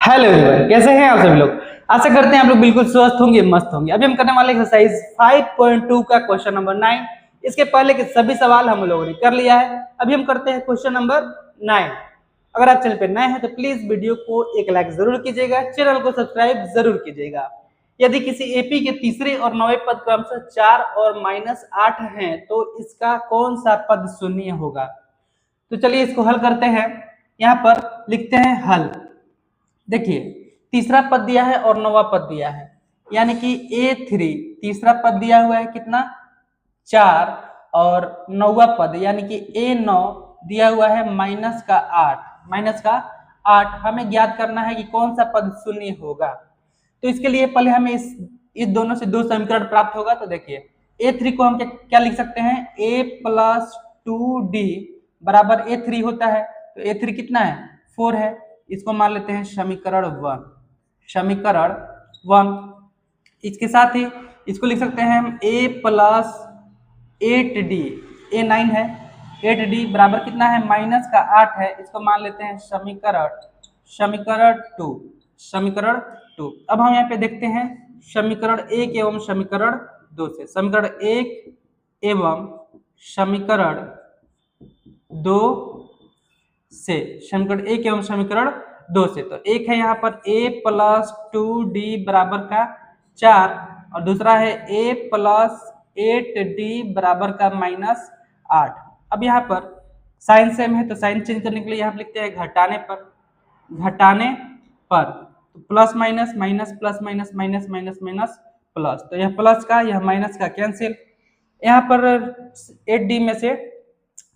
Hello everyone, कैसे हैं आप सभी लोग। आशा करते हैं आप लोग बिल्कुल स्वस्थ होंगे, मस्त होंगे। अभी हम करने वाले एक्सरसाइज 5.2 का क्वेश्चन नंबर 9। इसके पहले के सभी सवाल हम लोगों ने कर लिया है। अभी हम करते हैं क्वेश्चन नंबर 9। अगर आप चैनल पे नए हैं तो प्लीज वीडियो को एक लाइक जरूर कीजिएगा, चैनल को सब्सक्राइब जरूर कीजिएगा। यदि किसी एपी के तीसरे और 9वें पद क्रमशः 4 और -8 हैं तो इसका कौन सा पद शून्य होगा। तो चलिए इसको हल करते हैं। यहाँ पर लिखते हैं हल। देखिए, तीसरा पद दिया है और 9वां पद दिया है, यानी कि A3 तीसरा पद दिया हुआ है कितना 4 और 9वां पद यानी कि A9 दिया हुआ है -8। हमें ज्ञात करना है कि कौन सा पद शून्य होगा। तो इसके लिए पहले हमें इस दोनों से दो समीकरण प्राप्त होगा। तो देखिए A3 को हम क्या लिख सकते हैं, A + 2D बराबर A3 होता है। तो A3 कितना है 4 है। इसको मान लेते हैं समीकरण 1। इसके साथ ही इसको लिख सकते हैं हम A + 8D, A9 है। 8D बराबर कितना है -8 है। इसको मान लेते हैं समीकरण 2। अब हम यहाँ पे देखते हैं समीकरण 1 एवं समीकरण 2 से। समीकरण 1 एवं समीकरण 2 से, समीकरण 1 एवं समीकरण 2 से। तो एक है यहाँ पर A + 2D बराबर का 4 और दूसरा है A + 8D बराबर का -8। अब यहाँ पर साइन सेम है तो साइन चेंज करने के लिए यहाँ पर लिखते हैं घटाने पर तो plus minus minus plus minus minus minus minus plus. तो यह प्लस का यह माइनस का कैंसिल। यहाँ पर 8D में से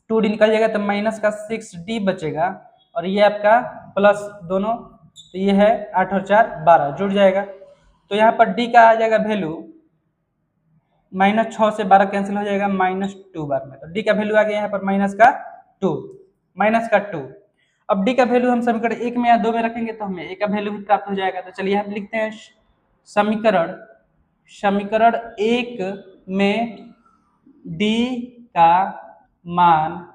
2D निकल जाएगा तो माइनस का 6D बचेगा और ये आपका प्लस दोनों, तो ये है 8 और 4 12 जुड़ जाएगा। तो यहाँ पर D का आ जाएगा वैल्यू -6 से 12 कैंसिल हो जाएगा -2 बार में। तो D का वैल्यू आ गया यहाँ पर -2। अब D का वैल्यू हम समीकरण 1 में या 2 में रखेंगे तो हमें A का वैल्यू भी प्राप्त हो जाएगा। तो चलिए हम लिखते हैं समीकरण 1 में D का मान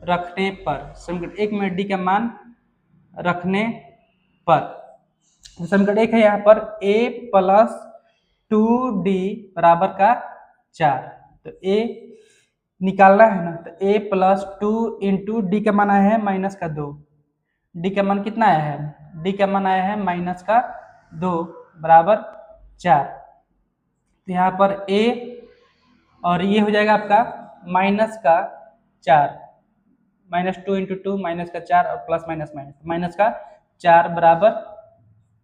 रखने पर, समीकरण 1 में D का मान रखने पर समीकरण 1 है यहाँ पर A + 2D बराबर का 4। तो A निकालना है ना, तो A + 2 × D का मान आया है -2। D का मान कितना आया है, D का मान आया है -2 बराबर 4। तो यहाँ पर A और ये हो जाएगा आपका -4, -2 × 2 -4 और प्लस माइनस माइनस -4 बराबर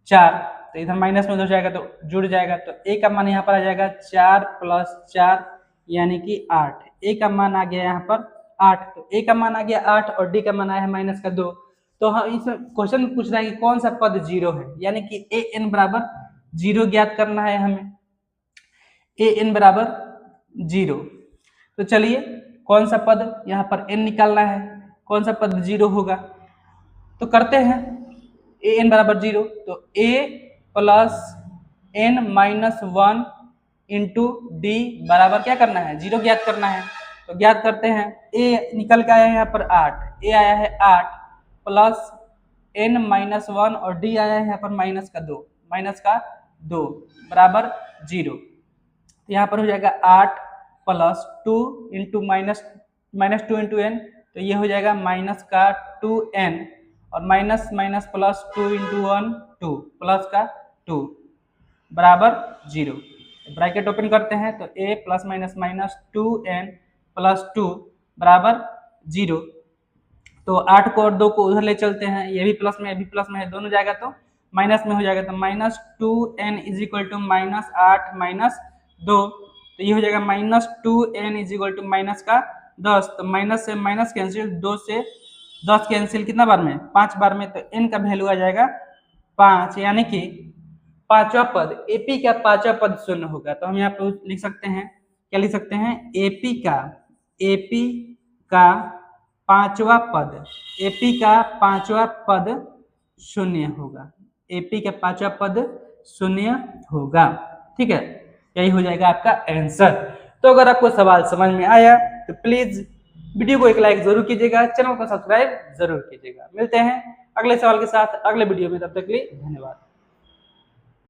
4। तो इधर माइनस में हो जाएगा तो जुड़ जाएगा। तो A का मान यहाँ पर आ जाएगा 4 + 4 यानी कि 8। A का मान आ गया यहाँ पर 8। तो A का मान आ गया 8 और D का मान आया है -2। तो हम इसमें क्वेश्चन पूछ रहा है कि कौन सा पद 0 है, यानी कि AN बराबर 0 ज्ञात करना है हमें। AN बराबर 0। तो चलिए कौन सा पद यहाँ पर N निकालना है, कौन सा पद 0 होगा। तो करते हैं AN बराबर 0। तो A + N - 1 × D बराबर क्या करना है 0 ज्ञात करना है। तो ज्ञात करते हैं A निकल के आया है यहाँ पर 8, A आया है 8 + N - 1 और D आया है यहाँ पर -2 बराबर 0। तो यहाँ पर हो जाएगा 8 + 2 × -2 × n, तो ये हो जाएगा -2n और माइनस माइनस प्लस 2 × 1 2 प्लस का 2 बराबर 0। ब्रैकेट ओपन करते हैं तो A ± -2n + 2 बराबर 0। तो 8 को और 2 को उधर ले चलते हैं, ये भी प्लस में ये भी प्लस में है, दोनों जाएगा तो माइनस में हो जाएगा। तो -2n = -8 - 2, तो ये हो जाएगा -2n = -10। तो माइनस से माइनस कैंसिल, 2 से 10 कैंसिल कितना बार में 5 बार में। तो n का वैल्यू आ जाएगा 5, यानी कि पांचवा पद AP का पांचवा पद 0 होगा। तो हम यहाँ पे लिख सकते हैं, क्या लिख सकते हैं, AP का पांचवा पद 0 होगा। AP का पांचवा पद 0 होगा। ठीक है, यही हो जाएगा आपका आंसर। तो अगर आपको सवाल समझ में आया तो प्लीज वीडियो को एक लाइक जरूर कीजिएगा, चैनल को सब्सक्राइब जरूर कीजिएगा। मिलते हैं अगले सवाल के साथ अगले वीडियो में, तब तक के लिए धन्यवाद।